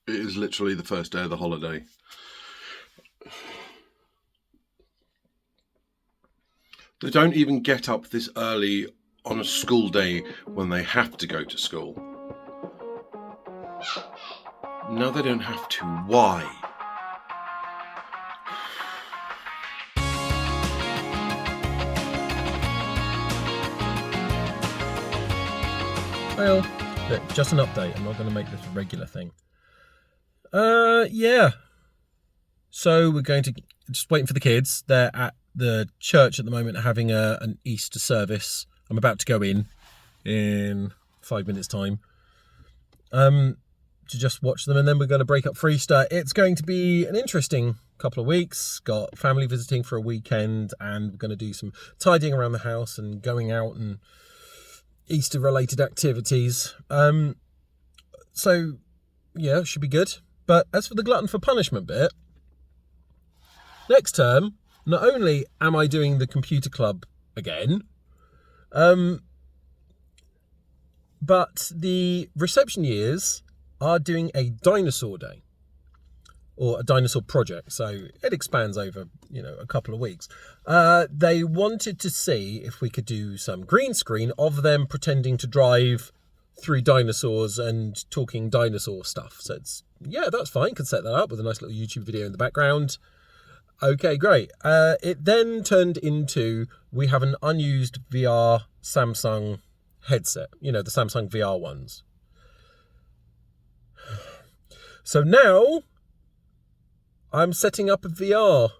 It is literally the first day of the holiday. They don't even get up this early on a school day when they have to go to school. No, they don't have to. Why? Well, look, just an update. I'm not going to make this a regular thing. Yeah. So we're going to just waiting for the kids. They're at the church at the moment having an Easter service. I'm about to go in 5 minutes time to just watch them, and then we're going to break up for Easter. It's going to be an interesting couple of weeks. Got family visiting for a weekend, and we're going to do some tidying around the house and going out and Easter related activities. So yeah, should be good. But as for the glutton for punishment bit, next term, not only am I doing the computer club again, but the reception years are doing a dinosaur day or a dinosaur project. So it expands over, a couple of weeks. They wanted to see if we could do some green screen of them pretending to drive through dinosaurs and talking dinosaur stuff. So that's fine. Can set that up with a nice little YouTube video in the background. Okay, great. It then turned into, we have an unused VR Samsung headset, the Samsung VR ones. So now I'm setting up a VR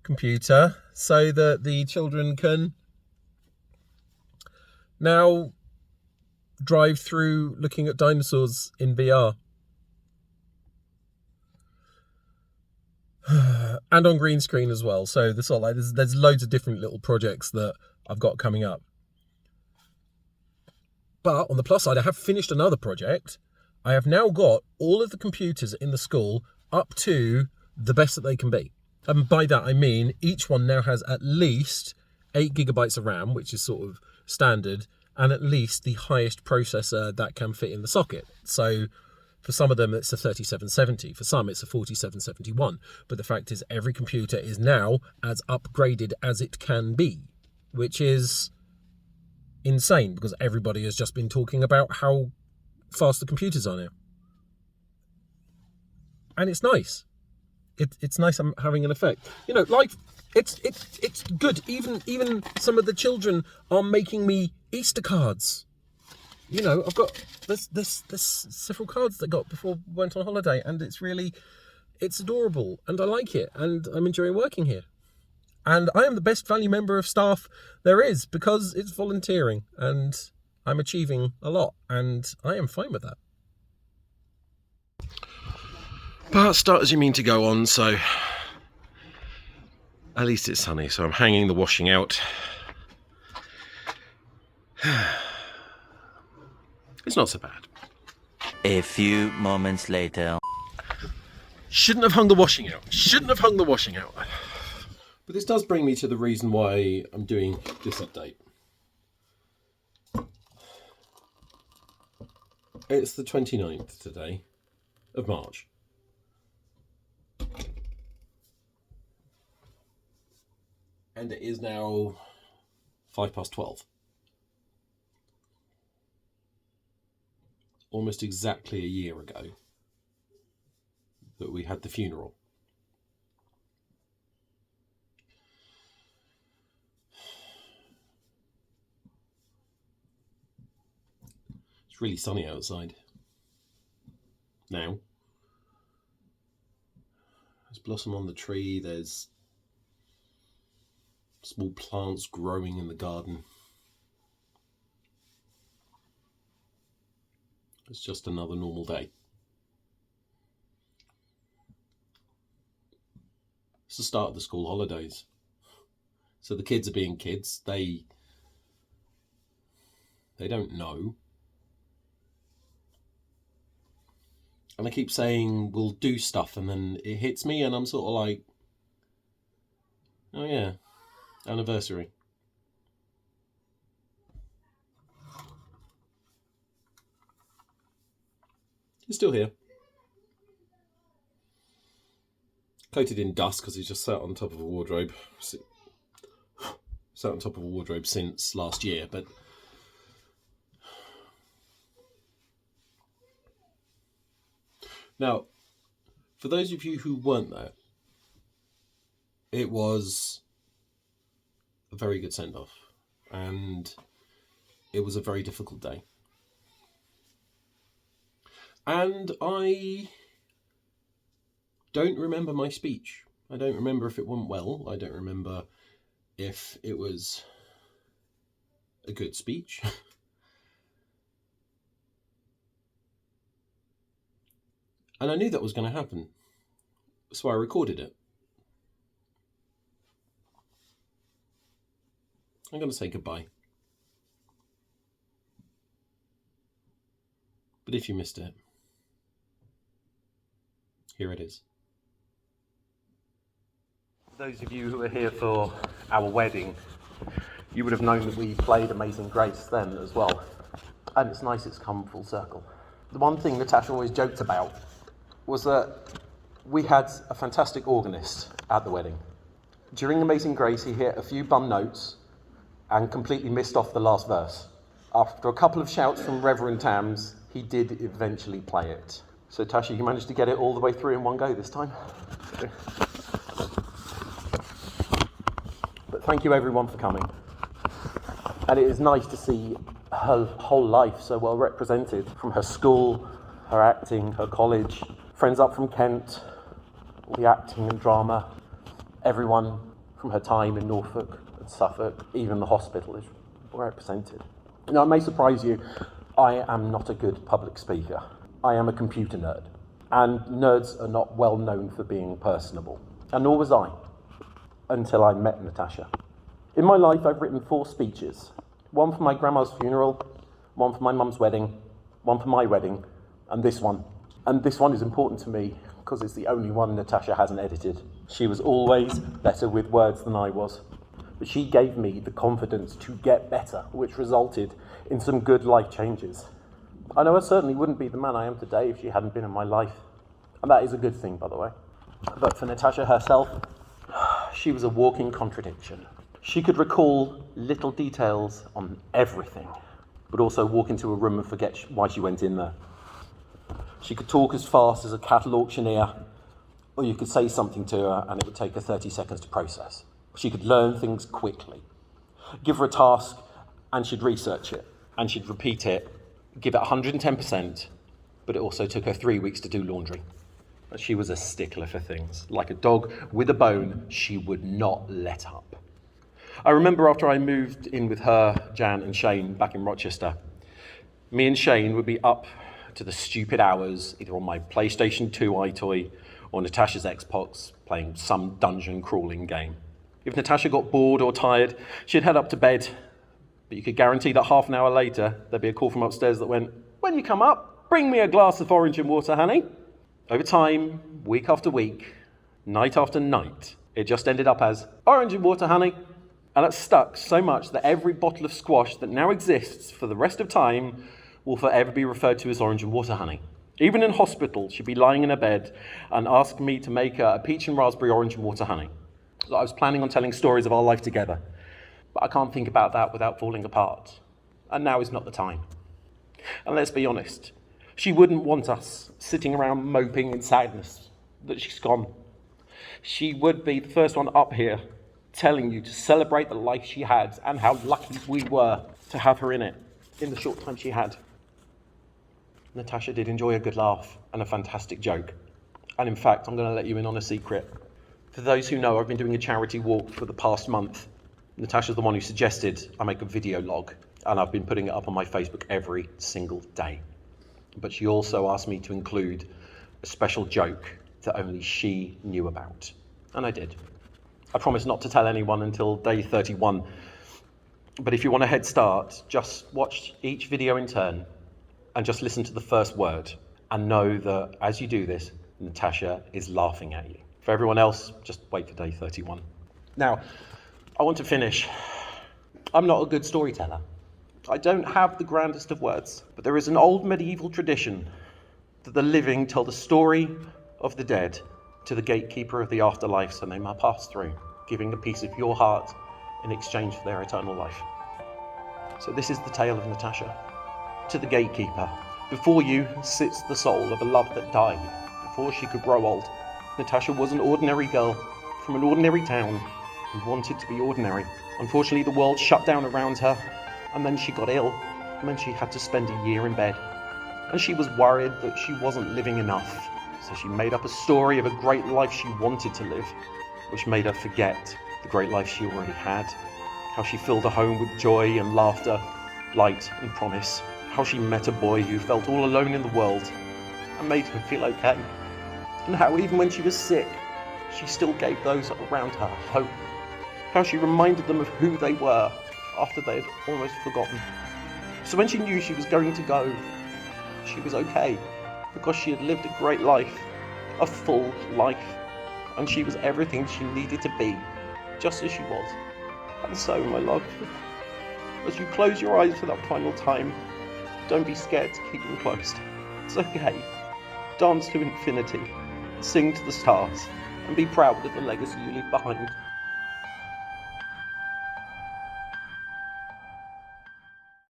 computer so that the children can now drive through looking at dinosaurs in VR. And on green screen as well. So there's loads of different little projects that I've got coming up. But on the plus side, I have finished another project. I have now got all of the computers in the school up to the best that they can be. And by that I mean each one now has at least 8 gigabytes of RAM, which is sort of standard, and at least the highest processor that can fit in the socket. So for some of them, it's a 3770. For some, it's a 4771. But the fact is, every computer is now as upgraded as it can be, which is insane because everybody has just been talking about how fast the computers are now. And it's nice. It's nice having an effect. Life, it's good. Even some of the children are making me Easter cards. I've got there's several cards that I got before we went on holiday, and it's adorable, and I like it, and I'm enjoying working here. And I am the best value member of staff there is because it's volunteering, and I'm achieving a lot, and I am fine with that. But start as you mean to go on, so at least it's sunny, so I'm hanging the washing out. It's not so bad. A few moments later. Shouldn't have hung the washing out. But this does bring me to the reason why I'm doing this update. It's the 29th today of March. And it is now 12:05. Almost exactly a year ago that we had the funeral. It's really sunny outside now. There's blossom on the tree, there's small plants growing in the garden. It's just another normal day. It's the start of the school holidays. So the kids are being kids. They don't know. And I keep saying we'll do stuff, and then it hits me and I'm sort of like, oh yeah, anniversary. He's still here. Coated in dust because he's just sat on top of a wardrobe. Sat on top of a wardrobe since last year, but now, for those of you who weren't there, it was a very good send-off, and it was a very difficult day. And I don't remember my speech. I don't remember if it went well. I don't remember if it was a good speech. And I knew that was going to happen, so I recorded it. I'm going to say goodbye. But if you missed it, here it is. Those of you who are here for our wedding, you would have known that we played Amazing Grace then as well. And it's nice it's come full circle. The one thing Natasha always joked about was that we had a fantastic organist at the wedding. During Amazing Grace, he hit a few bum notes and completely missed off the last verse. After a couple of shouts from Reverend Tams, he did eventually play it. So Tasha, you managed to get it all the way through in one go this time. But thank you everyone for coming. And it is nice to see her whole life so well represented, from her school, her acting, her college, friends up from Kent, all the acting and drama, everyone from her time in Norfolk and Suffolk, even the hospital is represented. Now, it may surprise you, I am not a good public speaker. I am a computer nerd, and nerds are not well known for being personable, and nor was I, until I met Natasha. In my life, I've written 4 speeches, one for my grandma's funeral, one for my mum's wedding, one for my wedding, and this one. And this one is important to me because it's the only one Natasha hasn't edited. She was always better with words than I was, but she gave me the confidence to get better, which resulted in some good life changes. I know I certainly wouldn't be the man I am today if she hadn't been in my life, and that is a good thing, by the way. But for Natasha herself, she was a walking contradiction. She could recall little details on everything, but also walk into a room and forget why she went in there. She could talk as fast as a cattle auctioneer, or you could say something to her and it would take her 30 seconds to process. She could learn things quickly. Give her a task and she'd research it, and she'd repeat it, give it 110%, but it also took her 3 weeks to do laundry. But she was a stickler for things. Like a dog with a bone, she would not let up. I remember after I moved in with her, Jan and Shane back in Rochester, me and Shane would be up to the stupid hours, either on my PlayStation 2 iToy or Natasha's Xbox, playing some dungeon crawling game. If Natasha got bored or tired, she'd head up to bed, but you could guarantee that half an hour later, there'd be a call from upstairs that went, "When you come up, bring me a glass of orange and water, honey." Over time, week after week, night after night, it just ended up as, "Orange and water, honey." And it stuck so much that every bottle of squash that now exists for the rest of time will forever be referred to as orange and water, honey. Even in hospital, she'd be lying in her bed and ask me to make her a peach and raspberry orange and water, honey. So I was planning on telling stories of our life together, but I can't think about that without falling apart. And now is not the time. And let's be honest, she wouldn't want us sitting around moping in sadness that she's gone. She would be the first one up here telling you to celebrate the life she had and how lucky we were to have her in it, in the short time she had. Natasha did enjoy a good laugh and a fantastic joke. And in fact, I'm going to let you in on a secret. For those who know, I've been doing a charity walk for the past month. Natasha's the one who suggested I make a video log, and I've been putting it up on my Facebook every single day. But she also asked me to include a special joke that only she knew about. And I did. I promised not to tell anyone until day 31. But if you want a head start, just watch each video in turn and just listen to the first word and know that as you do this, Natasha is laughing at you. For everyone else, just wait for day 31. Now, I want to finish. I'm not a good storyteller. I don't have the grandest of words, but there is an old medieval tradition that the living tell the story of the dead to the gatekeeper of the afterlife, so they might pass through, giving a piece of your heart in exchange for their eternal life. So this is the tale of Natasha. To the gatekeeper, before you sits the soul of a love that died before she could grow old. Natasha was an ordinary girl from an ordinary town who wanted to be ordinary. Unfortunately, the world shut down around her, and then she got ill, and then she had to spend a year in bed. And she was worried that she wasn't living enough, so she made up a story of a great life she wanted to live, which made her forget the great life she already had, how she filled a home with joy and laughter, light and promise, how she met a boy who felt all alone in the world and made her feel okay, and how even when she was sick, she still gave those around her hope, how she reminded them of who they were after they had almost forgotten. So when she knew she was going to go, she was okay, because she had lived a great life, a full life, and she was everything she needed to be, just as she was. And so, my love, as you close your eyes for that final time, don't be scared to keep them closed. It's okay. Dance to infinity, sing to the stars, and be proud of the legacy you leave behind.